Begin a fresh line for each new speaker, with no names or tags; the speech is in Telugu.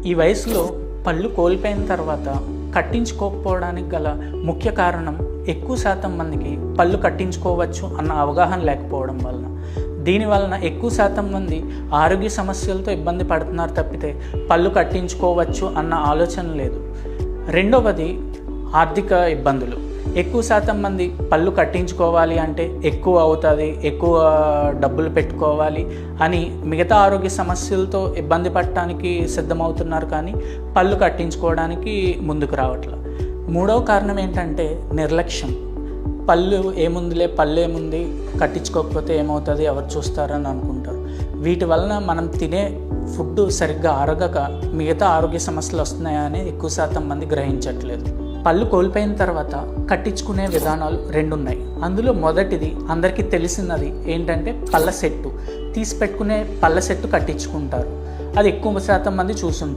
ఈ వయసులో పళ్ళు కోల్పోయిన తర్వాత కట్టించుకోకపోవడానికి గల ముఖ్య కారణం ఎక్కువ శాతం మందికి పళ్ళు కట్టించుకోవచ్చు అన్న అవగాహన లేకపోవడం వలన. దీనివలన ఎక్కువ శాతం మంది ఆరోగ్య సమస్యలతో ఇబ్బంది పడుతున్నారు తప్పితే పళ్ళు కట్టించుకోవచ్చు అన్న ఆలోచన లేదు. రెండవది ఆర్థిక ఇబ్బందులు. ఎక్కువ శాతం మంది పళ్ళు కట్టించుకోవాలి అంటే ఎక్కువ అవుతుంది, ఎక్కువ డబ్బులు పెట్టుకోవాలి అని మిగతా ఆరోగ్య సమస్యలతో ఇబ్బంది పడటానికి సిద్ధమవుతున్నారు, కానీ పళ్ళు కట్టించుకోవడానికి ముందుకు రావట్లేదు. మూడవ కారణం ఏంటంటే నిర్లక్ష్యం. పళ్ళు ఏముంది, కట్టించుకోకపోతే ఏమవుతుంది, ఎవరు చూస్తారని అనుకుంటారు. వీటి వలన మనం తినే ఫుడ్ సరిగ్గా అరగక మిగతా ఆరోగ్య సమస్యలు వస్తున్నాయని ఎక్కువ శాతం మంది గ్రహించట్లేదు. పళ్ళు కోల్పోయిన తర్వాత కట్టించుకునే విధానాలు 2 ఉన్నాయి. అందులో మొదటిది అందరికీ తెలిసినది ఏంటంటే పళ్ళ సెట్టు. తీసి పెట్టుకునే పళ్ళ సెట్టు కట్టించుకుంటారు. అది ఎక్కువ శాతం మంది చూసుంటారు.